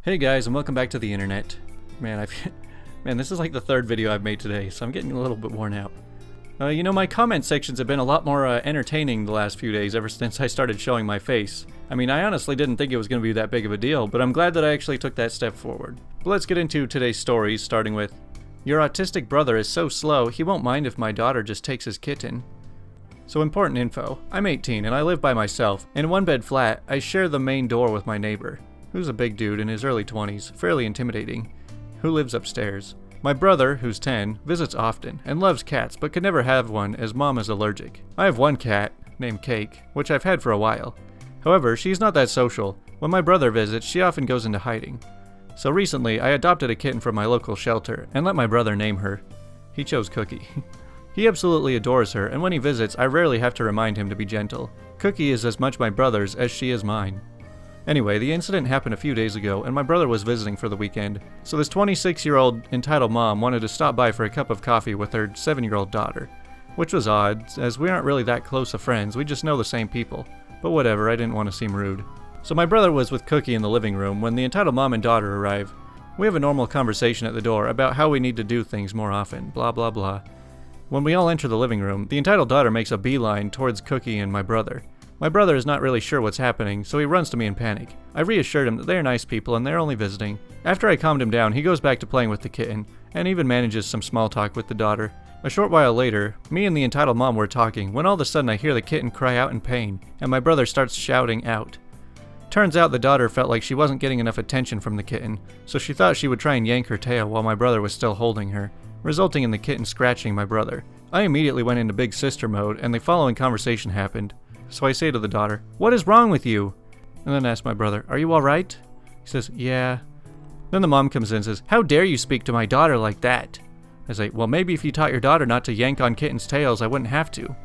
Hey guys, and welcome back to the internet. Man, this is like the third video I've made today, so I'm getting a little bit worn out. My comment sections have been a lot more entertaining the last few days ever since I started showing my face. I mean, I honestly didn't think it was going to be that big of a deal, but I'm glad that I actually took that step forward. But let's get into today's stories, starting with, "Your autistic brother is so slow, he won't mind if my daughter just takes his kitten." So important info. I'm 18 and I live by myself. In a one-bed flat, I share the main door with my neighbor, who's a big dude in his early 20s, fairly intimidating, who lives upstairs. My brother, who's 10, visits often and loves cats but could never have one as mom is allergic. I have one cat, named Cake, which I've had for a while. However, she's not that social. When my brother visits, she often goes into hiding. So recently, I adopted a kitten from my local shelter and let my brother name her. He chose Cookie. He absolutely adores her, and when he visits, I rarely have to remind him to be gentle. Cookie is as much my brother's as she is mine. Anyway, the incident happened a few days ago, and my brother was visiting for the weekend. So this 26-year-old entitled mom wanted to stop by for a cup of coffee with her 7-year-old daughter. Which was odd, as we aren't really that close of friends, we just know the same people. But whatever, I didn't want to seem rude. So my brother was with Cookie in the living room when the entitled mom and daughter arrive. We have a normal conversation at the door about how we need to do things more often, blah blah blah. When we all enter the living room, the entitled daughter makes a beeline towards Cookie and my brother. My brother is not really sure what's happening, so he runs to me in panic. I reassured him that they are nice people and they're only visiting. After I calmed him down, he goes back to playing with the kitten, and even manages some small talk with the daughter. A short while later, me and the entitled mom were talking, when all of a sudden I hear the kitten cry out in pain, and my brother starts shouting out. Turns out the daughter felt like she wasn't getting enough attention from the kitten, so she thought she would try and yank her tail while my brother was still holding her, resulting in the kitten scratching my brother. I immediately went into big sister mode, and the following conversation happened. So I say to the daughter, "What is wrong with you?" And then ask my brother, "Are you alright?" He says, "Yeah." Then the mom comes in and says, "How dare you speak to my daughter like that?" I say, "Well, maybe if you taught your daughter not to yank on kittens' tails, I wouldn't have to."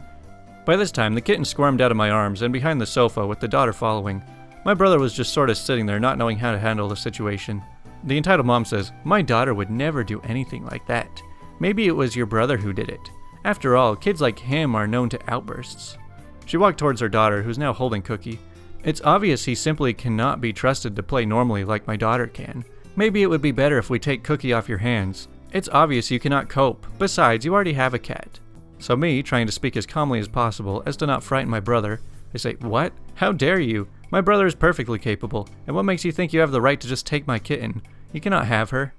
By this time, the kitten squirmed out of my arms and behind the sofa with the daughter following. My brother was just sort of sitting there not knowing how to handle the situation. The entitled mom says, "My daughter would never do anything like that. Maybe it was your brother who did it. After all, kids like him are known to outbursts." She walked towards her daughter, who's now holding Cookie. "It's obvious he simply cannot be trusted to play normally like my daughter can. Maybe it would be better if we take Cookie off your hands. It's obvious you cannot cope. Besides, you already have a cat." So me, trying to speak as calmly as possible as to not frighten my brother, I say, "What? How dare you? My brother is perfectly capable, and what makes you think you have the right to just take my kitten? You cannot have her."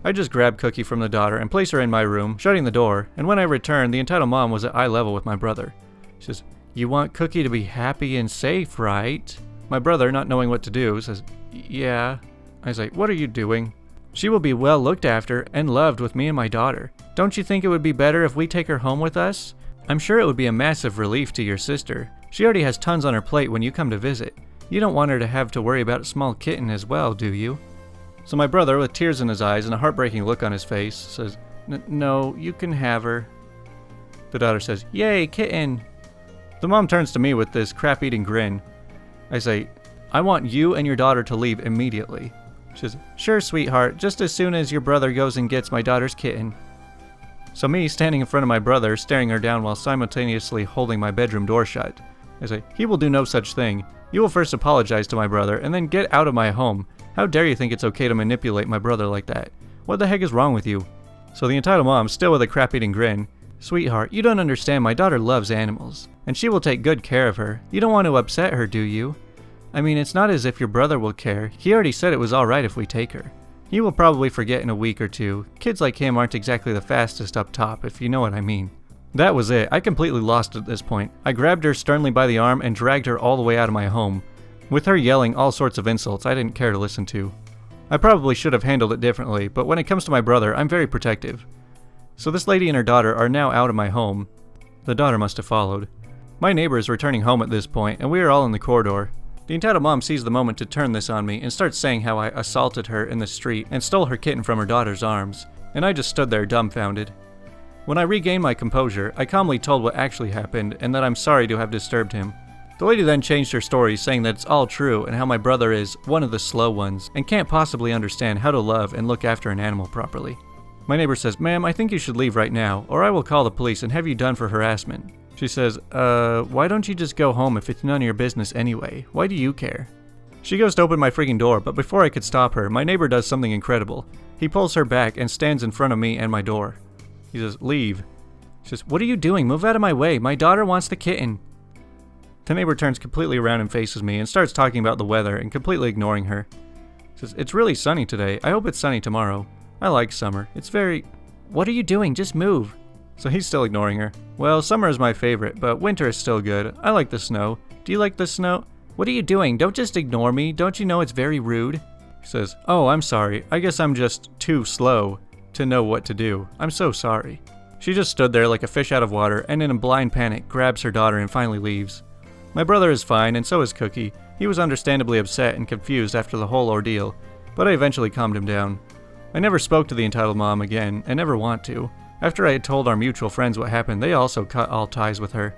I just grabbed Cookie from the daughter and place her in my room, shutting the door, and when I returned, the entitled mom was at eye level with my brother. She says, "You want Cookie to be happy and safe, right?" My brother, not knowing what to do, says, "Yeah." I say, "What are you doing?" "She will be well looked after and loved with me and my daughter. Don't you think it would be better if we take her home with us? I'm sure it would be a massive relief to your sister. She already has tons on her plate when you come to visit. You don't want her to have to worry about a small kitten as well, do you?" So my brother, with tears in his eyes and a heartbreaking look on his face, says, "No, you can have her." The daughter says, "Yay, kitten!" The mom turns to me with this crap-eating grin. I say, "I want you and your daughter to leave immediately." She says, "Sure, sweetheart, just as soon as your brother goes and gets my daughter's kitten." So me, standing in front of my brother, staring her down while simultaneously holding my bedroom door shut, I say, "He will do no such thing. You will first apologize to my brother and then get out of my home. How dare you think it's okay to manipulate my brother like that? What the heck is wrong with you?" So the entitled mom, still with a crap-eating grin, "Sweetheart, you don't understand, my daughter loves animals, and she will take good care of her. You don't want to upset her, do you? I mean, it's not as if your brother will care. He already said it was alright if we take her. He will probably forget in a week or two. Kids like him aren't exactly the fastest up top, if you know what I mean." That was it. I completely lost at this point. I grabbed her sternly by the arm and dragged her all the way out of my home, with her yelling all sorts of insults I didn't care to listen to. I probably should have handled it differently, but when it comes to my brother, I'm very protective. So this lady and her daughter are now out of my home. The daughter must have followed. My neighbor is returning home at this point, and we are all in the corridor. The entitled mom sees the moment to turn this on me and starts saying how I assaulted her in the street and stole her kitten from her daughter's arms, and I just stood there dumbfounded. When I regained my composure, I calmly told what actually happened and that I'm sorry to have disturbed him. The lady then changed her story, saying that it's all true and how my brother is one of the slow ones and can't possibly understand how to love and look after an animal properly. My neighbor says, "Ma'am, I think you should leave right now, or I will call the police and have you done for harassment." She says, Why don't you just go home if it's none of your business anyway? Why do you care?" She goes to open my freaking door, but before I could stop her, my neighbor does something incredible. He pulls her back and stands in front of me and my door. He says, "Leave." She says, "What are you doing? Move out of my way. My daughter wants the kitten." The neighbor turns completely around and faces me and starts talking about the weather and completely ignoring her. She says, "It's really sunny today. I hope it's sunny tomorrow. I like summer. It's very..." "What are you doing? Just move." So he's still ignoring her. "Well, summer is my favorite, but winter is still good. I like the snow. Do you like the snow?" "What are you doing? Don't just ignore me. Don't you know it's very rude?" He says, "Oh, I'm sorry. I guess I'm just too slow to know what to do. I'm so sorry." She just stood there like a fish out of water and in a blind panic grabs her daughter and finally leaves. My brother is fine and so is Cookie. He was understandably upset and confused after the whole ordeal, but I eventually calmed him down. I never spoke to the entitled mom again and never want to. After I had told our mutual friends what happened, they also cut all ties with her.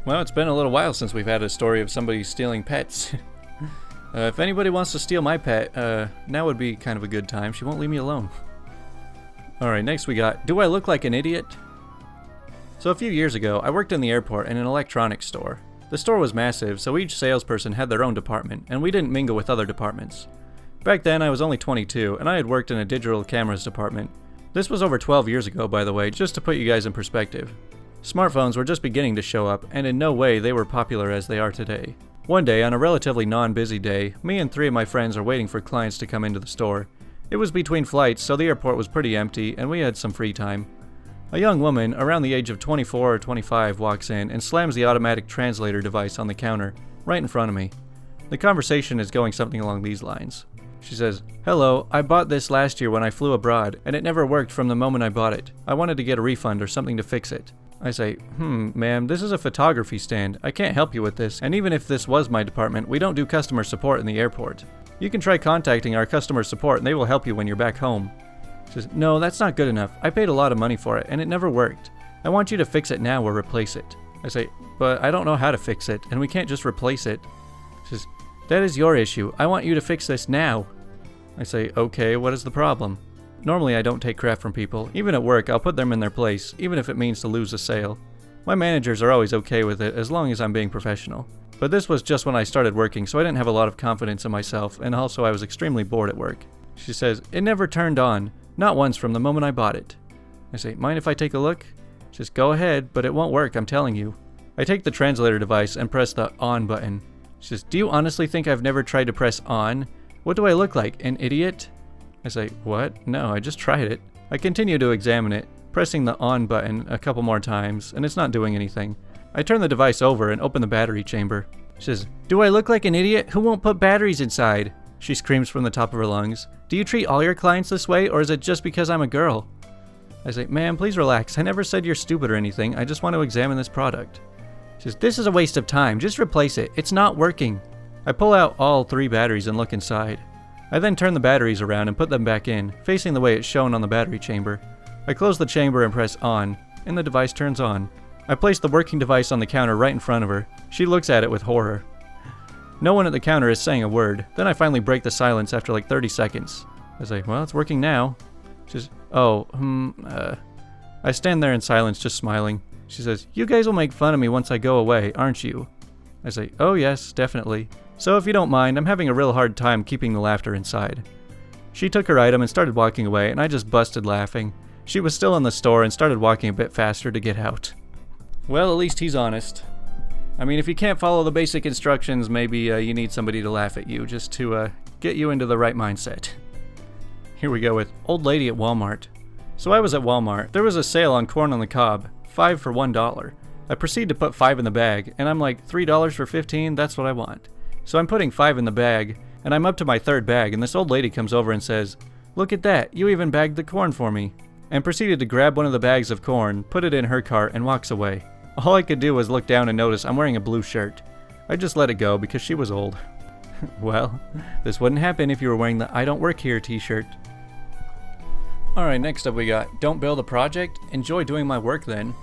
Well, it's been a little while since we've had a story of somebody stealing pets. If anybody wants to steal my pet, now would be kind of a good time. She won't leave me alone. Alright, next we got, do I look like an idiot? So a few years ago, I worked in the airport in an electronics store. The store was massive, so each salesperson had their own department, and we didn't mingle with other departments. Back then, I was only 22, and I had worked in a digital cameras department. This was over 12 years ago, by the way, just to put you guys in perspective. Smartphones were just beginning to show up, and in no way they were popular as they are today. One day, on a relatively non-busy day, me and 3 of my friends are waiting for clients to come into the store. It was between flights, so the airport was pretty empty, and we had some free time. A young woman, around the age of 24 or 25, walks in and slams the automatic translator device on the counter, right in front of me. The conversation is going something along these lines. She says, "Hello, I bought this last year when I flew abroad, and it never worked from the moment I bought it. I wanted to get a refund or something to fix it." I say, "Ma'am, this is a photography stand. I can't help you with this, and even if this was my department, we don't do customer support in the airport. You can try contacting our customer support and they will help you when you're back home." She says, "No, that's not good enough. I paid a lot of money for it, and it never worked. I want you to fix it now or replace it." I say, "But I don't know how to fix it, and we can't just replace it." She says, "That is your issue. I want you to fix this now." I say, "Okay, what is the problem?" Normally I don't take crap from people. Even at work, I'll put them in their place, even if it means to lose a sale. My managers are always okay with it as long as I'm being professional. But this was just when I started working, so I didn't have a lot of confidence in myself, and also I was extremely bored at work. She says, "It never turned on. Not once from the moment I bought it." I say, "Mind if I take a look?" She says, "Go ahead, but it won't work, I'm telling you." I take the translator device and press the on button. She says, "Do you honestly think I've never tried to press on? What do I look like, an idiot?" I say, "What? No, I just tried it." I continue to examine it, pressing the on button a couple more times, and it's not doing anything. I turn the device over and open the battery chamber. She says, "Do I look like an idiot? Who won't put batteries inside?" She screams from the top of her lungs. "Do you treat all your clients this way, or is it just because I'm a girl?" I say, "Ma'am, please relax. I never said you're stupid or anything. I just want to examine this product." She says, "This is a waste of time. Just replace it. It's not working." I pull out all 3 batteries and look inside. I then turn the batteries around and put them back in, facing the way it's shown on the battery chamber. I close the chamber and press on, and the device turns on. I place the working device on the counter right in front of her. She looks at it with horror. No one at the counter is saying a word. Then I finally break the silence after like 30 seconds. I say, "Well, it's working now." She says, I stand there in silence, just smiling. She says, "You guys will make fun of me once I go away, aren't you?" I say, "Oh yes, definitely. So if you don't mind, I'm having a real hard time keeping the laughter inside." She took her item and started walking away, and I just busted laughing. She was still in the store and started walking a bit faster to get out. Well, at least he's honest. I mean, if you can't follow the basic instructions, maybe you need somebody to laugh at you just to get you into the right mindset. Here we go with Old Lady at Walmart. So I was at Walmart. There was a sale on corn on the cob, 5 for $1. I proceed to put 5 in the bag, and I'm like, $3 for 15? That's what I want. So I'm putting 5 in the bag, and I'm up to my 3rd bag, and this old lady comes over and says, "Look at that, you even bagged the corn for me," and proceeded to grab one of the bags of corn, put it in her cart, and walks away. All I could do was look down and notice I'm wearing a blue shirt. I just let it go because she was old. Well, this wouldn't happen if you were wearing the "I don't work here" t-shirt. Alright, next up we got, don't build a project, enjoy doing my work then.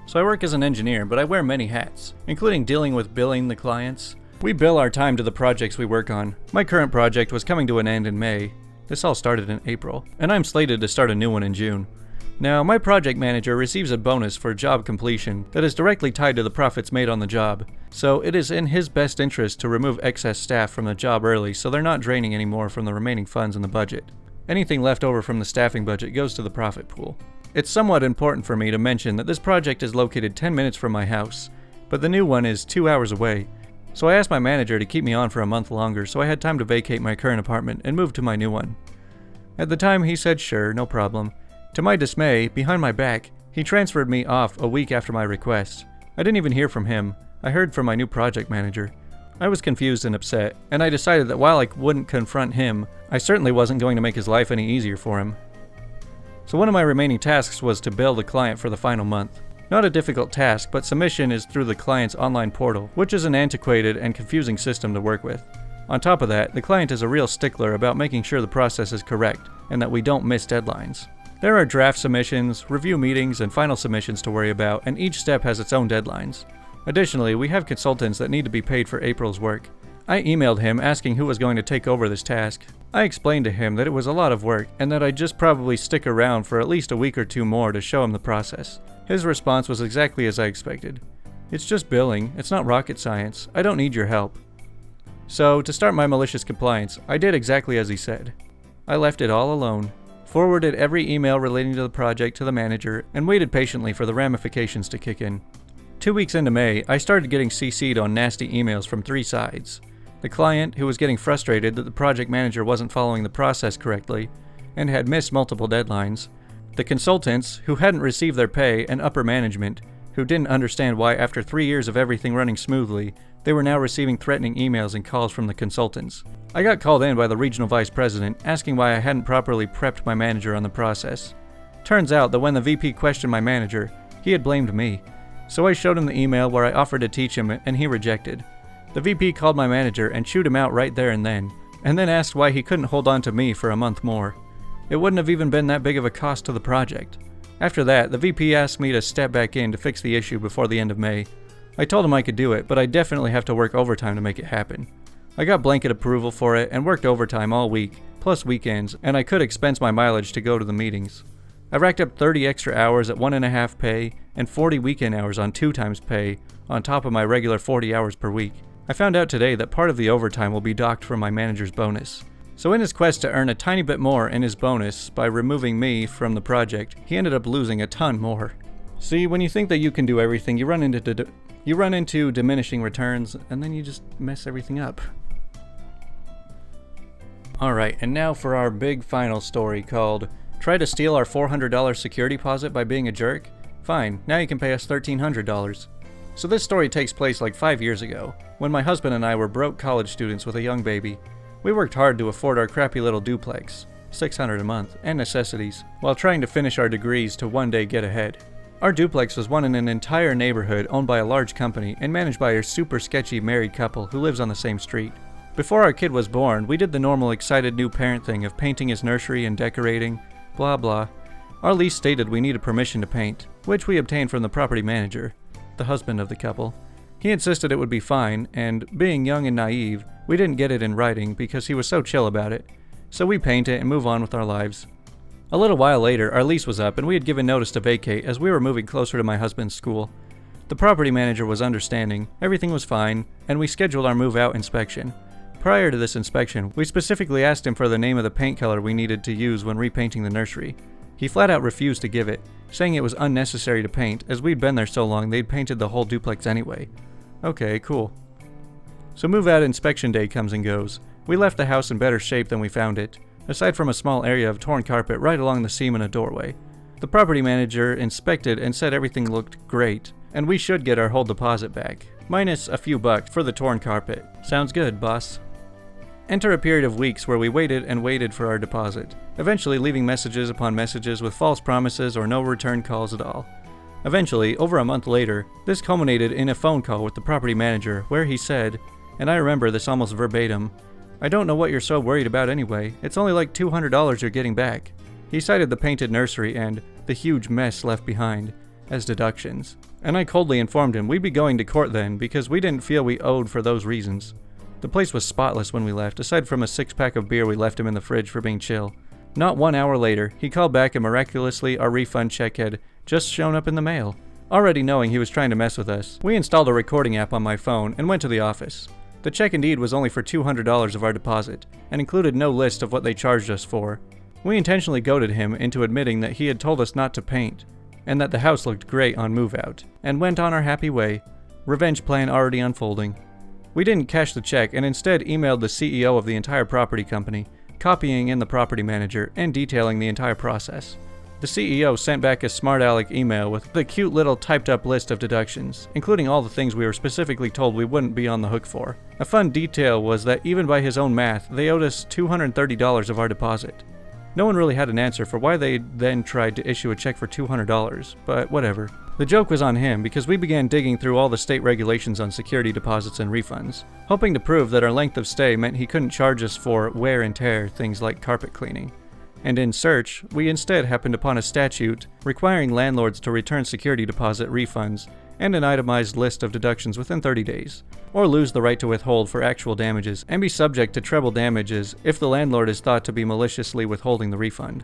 So I work as an engineer, but I wear many hats, including dealing with billing the clients. We bill our time to the projects we work on. My current project was coming to an end in May. This all started in April, and I'm slated to start a new one in June. Now, my project manager receives a bonus for job completion that is directly tied to the profits made on the job, so it is in his best interest to remove excess staff from the job early so they're not draining any more from the remaining funds in the budget. Anything left over from the staffing budget goes to the profit pool. It's somewhat important for me to mention that this project is located 10 minutes from my house, but the new one is 2 hours away, so I asked my manager to keep me on for a month longer so I had time to vacate my current apartment and move to my new one. At the time he said sure, no problem. To my dismay, behind my back, he transferred me off a week after my request. I didn't even hear from him. I heard from my new project manager. I was confused and upset, and I decided that while I wouldn't confront him, I certainly wasn't going to make his life any easier for him. So one of my remaining tasks was to bill the client for the final month. Not a difficult task, but submission is through the client's online portal, which is an antiquated and confusing system to work with. On top of that, the client is a real stickler about making sure the process is correct, and that we don't miss deadlines. There are draft submissions, review meetings, and final submissions to worry about, and each step has its own deadlines. Additionally, we have consultants that need to be paid for April's work. I emailed him asking who was going to take over this task. I explained to him that it was a lot of work, and that I'd just probably stick around for at least a week or two more to show him the process. His response was exactly as I expected. It's just billing, it's not rocket science, I don't need your help. So, to start my malicious compliance, I did exactly as he said. I left it all alone, forwarded every email relating to the project to the manager, and waited patiently for the ramifications to kick in. 2 weeks into May, I started getting CC'd on nasty emails from 3 sides. The client, who was getting frustrated that the project manager wasn't following the process correctly, and had missed multiple deadlines. The consultants, who hadn't received their pay, and upper management, who didn't understand why after 3 years of everything running smoothly, they were now receiving threatening emails and calls from the consultants. I got called in by the regional vice president, asking why I hadn't properly prepped my manager on the process. Turns out that when the VP questioned my manager, he had blamed me. So I showed him the email where I offered to teach him and he rejected. The VP called my manager and chewed him out right there and then asked why he couldn't hold on to me for a month more. It wouldn't have even been that big of a cost to the project. After that, the VP asked me to step back in to fix the issue before the end of May. I told him I could do it, but I definitely have to work overtime to make it happen. I got blanket approval for it and worked overtime all week, plus weekends, and I could expense my mileage to go to the meetings. I racked up 30 extra hours at 1.5 pay and 40 weekend hours on 2 times pay, on top of my regular 40 hours per week. I found out today that part of the overtime will be docked from my manager's bonus. So in his quest to earn a tiny bit more in his bonus by removing me from the project, he ended up losing a ton more. See, when you think that you can do everything, you run into diminishing returns, and then you just mess everything up. Alright, and now for our big final story called Try to Steal Our $400 Security Deposit by Being a Jerk? Fine, now you can pay us $1,300. So this story takes place like 5 years ago, when my husband and I were broke college students with a young baby. We worked hard to afford our crappy little duplex, $600 a month, and necessities, while trying to finish our degrees to one day get ahead. Our duplex was one in an entire neighborhood owned by a large company and managed by a super sketchy married couple who lives on the same street. Before our kid was born, we did the normal excited new parent thing of painting his nursery and decorating, blah blah. Our lease stated we needed permission to paint, which we obtained from the property manager, the husband of the couple. He insisted it would be fine, and being young and naive, we didn't get it in writing because he was so chill about it, so we paint it and move on with our lives. A little while later, our lease was up and we had given notice to vacate as we were moving closer to my husband's school. The property manager was understanding, everything was fine, and we scheduled our move-out inspection. Prior to this inspection, we specifically asked him for the name of the paint color we needed to use when repainting the nursery. He flat out refused to give it, saying it was unnecessary to paint as we'd been there so long they'd painted the whole duplex anyway. Okay, cool. So move-out inspection day comes and goes. We left the house in better shape than we found it, aside from a small area of torn carpet right along the seam in a doorway. The property manager inspected and said everything looked great, and we should get our whole deposit back, minus a few bucks for the torn carpet. Sounds good, boss. Enter a period of weeks where we waited and waited for our deposit, eventually leaving messages upon messages with false promises or no return calls at all. Eventually, over a month later, this culminated in a phone call with the property manager where he said, and I remember this almost verbatim, "I don't know what you're so worried about anyway, it's only like $200 you're getting back." He cited the painted nursery and the huge mess left behind as deductions, and I coldly informed him we'd be going to court then because we didn't feel we owed for those reasons. The place was spotless when we left, aside from a 6-pack of beer we left him in the fridge for being chill. Not 1 hour later, he called back and miraculously our refund check had just shown up in the mail. Already knowing he was trying to mess with us, we installed a recording app on my phone and went to the office. The check indeed was only for $200 of our deposit, and included no list of what they charged us for. We intentionally goaded him into admitting that he had told us not to paint, and that the house looked great on move-out, and went on our happy way, revenge plan already unfolding. We didn't cash the check and instead emailed the CEO of the entire property company, copying in the property manager and detailing the entire process. The CEO sent back a smart aleck email with a cute little typed up list of deductions, including all the things we were specifically told we wouldn't be on the hook for. A fun detail was that even by his own math, they owed us $230 of our deposit. No one really had an answer for why they then tried to issue a check for $200, but whatever. The joke was on him because we began digging through all the state regulations on security deposits and refunds, hoping to prove that our length of stay meant he couldn't charge us for wear and tear, things like carpet cleaning. And in search, we instead happened upon a statute requiring landlords to return security deposit refunds and an itemized list of deductions within 30 days, or lose the right to withhold for actual damages and be subject to treble damages if the landlord is thought to be maliciously withholding the refund.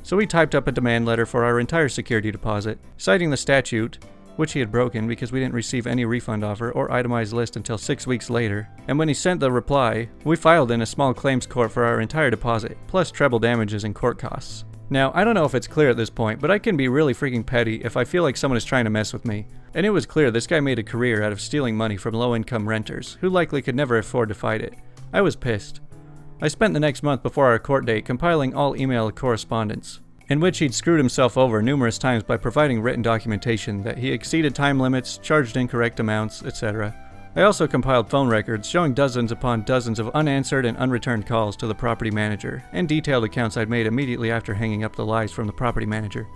So we typed up a demand letter for our entire security deposit, citing the statute, which he had broken because we didn't receive any refund offer or itemized list until 6 weeks later. And when he sent the reply, we filed in a small claims court for our entire deposit, plus treble damages and court costs. Now, I don't know if it's clear at this point, but I can be really freaking petty if I feel like someone is trying to mess with me. And it was clear this guy made a career out of stealing money from low-income renters, who likely could never afford to fight it. I was pissed. I spent the next month before our court date compiling all email correspondence, in which he'd screwed himself over numerous times by providing written documentation that he exceeded time limits, charged incorrect amounts, etc. I also compiled phone records showing dozens upon dozens of unanswered and unreturned calls to the property manager, and detailed accounts I'd made immediately after hanging up the lies from the property manager.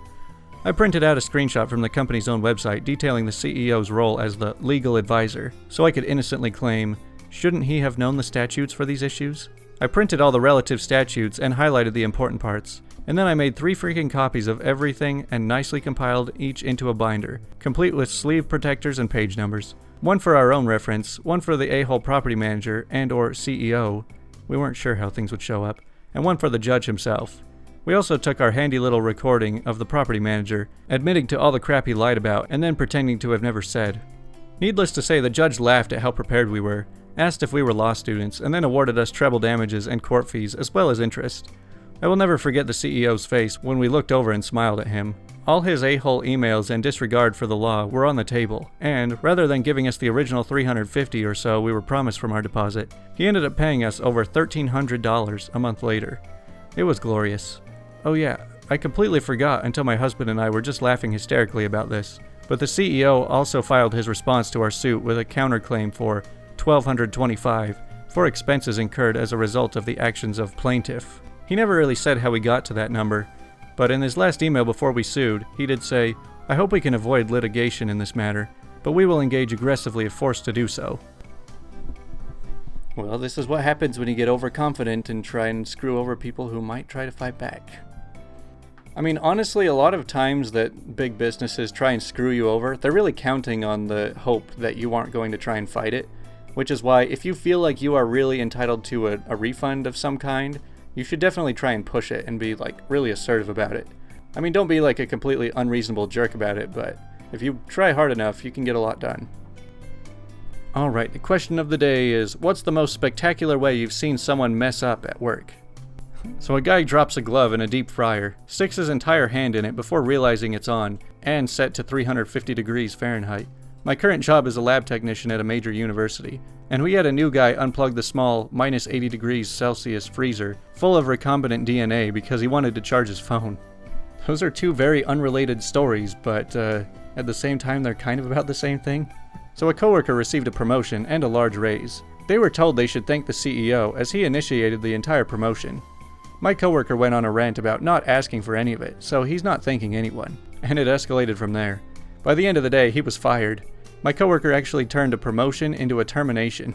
I printed out a screenshot from the company's own website detailing the CEO's role as the legal advisor, so I could innocently claim, shouldn't he have known the statutes for these issues? I printed all the relative statutes and highlighted the important parts, and then I made 3 freaking copies of everything and nicely compiled each into a binder, complete with sleeve protectors and page numbers. One for our own reference, one for the a-hole property manager and or CEO, we weren't sure how things would show up, and one for the judge himself. We also took our handy little recording of the property manager, admitting to all the crap he lied about and then pretending to have never said. Needless to say, the judge laughed at how prepared we were, asked if we were law students, and then awarded us treble damages and court fees as well as interest. I will never forget the CEO's face when we looked over and smiled at him. All his a-hole emails and disregard for the law were on the table, and rather than giving us the original $350 or so we were promised from our deposit, he ended up paying us over $1,300 a month later. It was glorious. Oh yeah, I completely forgot until my husband and I were just laughing hysterically about this, but the CEO also filed his response to our suit with a counterclaim for $1,225 for expenses incurred as a result of the actions of plaintiff. He never really said how we got to that number, but in his last email before we sued, he did say, "I hope we can avoid litigation in this matter, but we will engage aggressively if forced to do so." Well, this is what happens when you get overconfident and try and screw over people who might try to fight back. I mean, honestly, a lot of times that big businesses try and screw you over, they're really counting on the hope that you aren't going to try and fight it, which is why if you feel like you are really entitled to a refund of some kind, you should definitely try and push it and be like really assertive about it. I mean, don't be like a completely unreasonable jerk about it, but if you try hard enough, you can get a lot done. Alright, the question of the day is, what's the most spectacular way you've seen someone mess up at work? So a guy drops a glove in a deep fryer, sticks his entire hand in it before realizing it's on, and set to 350 degrees Fahrenheit. My current job is a lab technician at a major university, and we had a new guy unplug the small minus 80 degrees Celsius freezer full of recombinant DNA because he wanted to charge his phone. Those are 2 very unrelated stories, but at the same time they're kind of about the same thing. So a coworker received a promotion and a large raise. They were told they should thank the CEO as he initiated the entire promotion. My coworker went on a rant about not asking for any of it, so he's not thanking anyone, and it escalated from there. By the end of the day, he was fired. My coworker actually turned a promotion into a termination.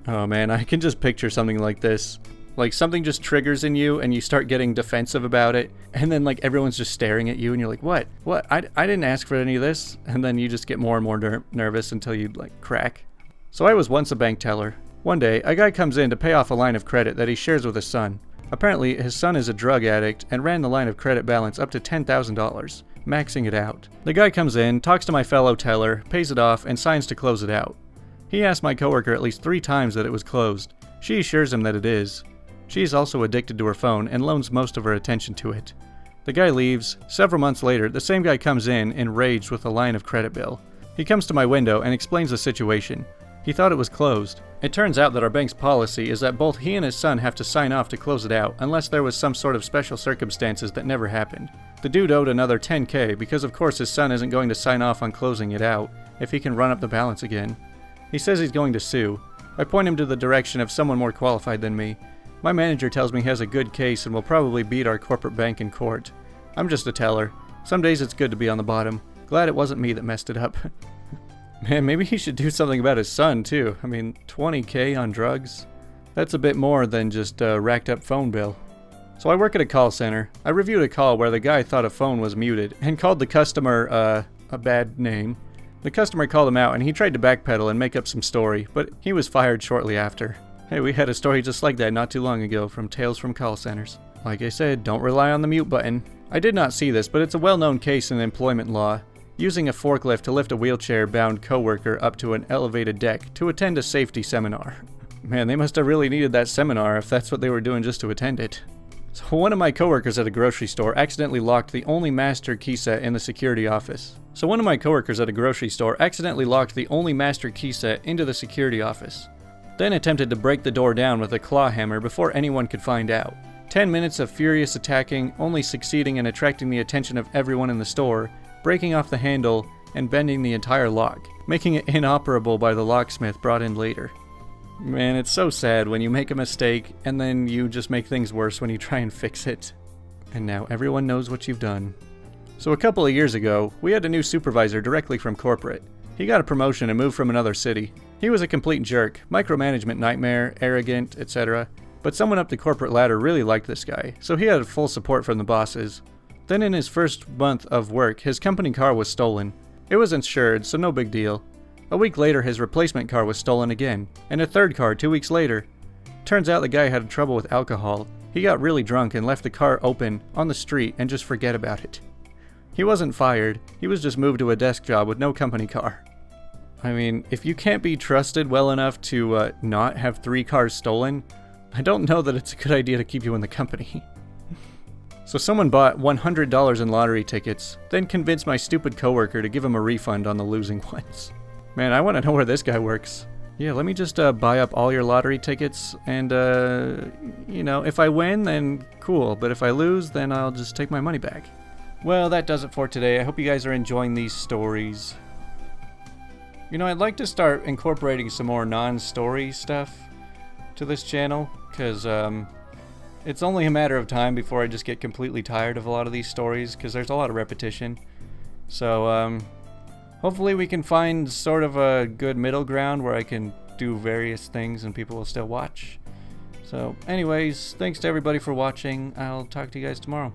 Oh man, I can just picture something like this. Like something just triggers in you and you start getting defensive about it, and then like everyone's just staring at you and you're like, what? I didn't ask for any of this. And then you just get more and more nervous until you like crack. So I was once a bank teller. One day, a guy comes in to pay off a line of credit that he shares with his son. Apparently, his son is a drug addict and ran the line of credit balance up to $10,000, maxing it out. The guy comes in, talks to my fellow teller, pays it off, and signs to close it out. He asked my coworker at least 3 times that it was closed. She assures him that it is. She is also addicted to her phone and loans most of her attention to it. The guy leaves. Several months later, the same guy comes in, enraged with a line of credit bill. He comes to my window and explains the situation. He thought it was closed. It turns out that our bank's policy is that both he and his son have to sign off to close it out unless there was some sort of special circumstances that never happened. The dude owed another $10K because of course his son isn't going to sign off on closing it out if he can run up the balance again. He says he's going to sue. I point him to the direction of someone more qualified than me. My manager tells me he has a good case and will probably beat our corporate bank in court. I'm just a teller. Some days it's good to be on the bottom. Glad it wasn't me that messed it up. Man, maybe he should do something about his son, too. I mean, $20K on drugs? That's a bit more than just a racked up phone bill. So I work at a call center. I reviewed a call where the guy thought a phone was muted and called the customer, a bad name. The customer called him out and he tried to backpedal and make up some story, but he was fired shortly after. Hey, we had a story just like that not too long ago from Tales from Call Centers. Like I said, don't rely on the mute button. I did not see this, but it's a well-known case in employment law. Using a forklift to lift a wheelchair-bound coworker up to an elevated deck to attend a safety seminar. Man, they must have really needed that seminar if that's what they were doing just to attend it. So one of my coworkers at a grocery store accidentally locked the only master key set in the security office. Into the security office. Then attempted to break the door down with a claw hammer before anyone could find out. 10 minutes of furious attacking, only succeeding in attracting the attention of everyone in the store, breaking off the handle, and bending the entire lock, making it inoperable by the locksmith brought in later. Man, it's so sad when you make a mistake, and then you just make things worse when you try and fix it. And now everyone knows what you've done. So a couple of years ago, we had a new supervisor directly from corporate. He got a promotion and moved from another city. He was a complete jerk, micromanagement nightmare, arrogant, etc. But someone up the corporate ladder really liked this guy, so he had full support from the bosses. Then in his first month of work, his company car was stolen. It was insured, so no big deal. A week later, his replacement car was stolen again, and a third car 2 weeks later. Turns out the guy had trouble with alcohol. He got really drunk and left the car open on the street and just forget about it. He wasn't fired, he was just moved to a desk job with no company car. I mean, if you can't be trusted well enough to not have 3 cars stolen, I don't know that it's a good idea to keep you in the company. So someone bought $100 in lottery tickets, then convinced my stupid coworker to give him a refund on the losing ones. Man, I want to know where this guy works. Yeah, let me just buy up all your lottery tickets, and you know, if I win, then cool, but if I lose, then I'll just take my money back. Well, that does it for today. I hope you guys are enjoying these stories. You know, I'd like to start incorporating some more non-story stuff to this channel, because it's only a matter of time before I just get completely tired of a lot of these stories, because there's a lot of repetition. So, hopefully we can find sort of a good middle ground where I can do various things and people will still watch. So, anyways, thanks to everybody for watching. I'll talk to you guys tomorrow.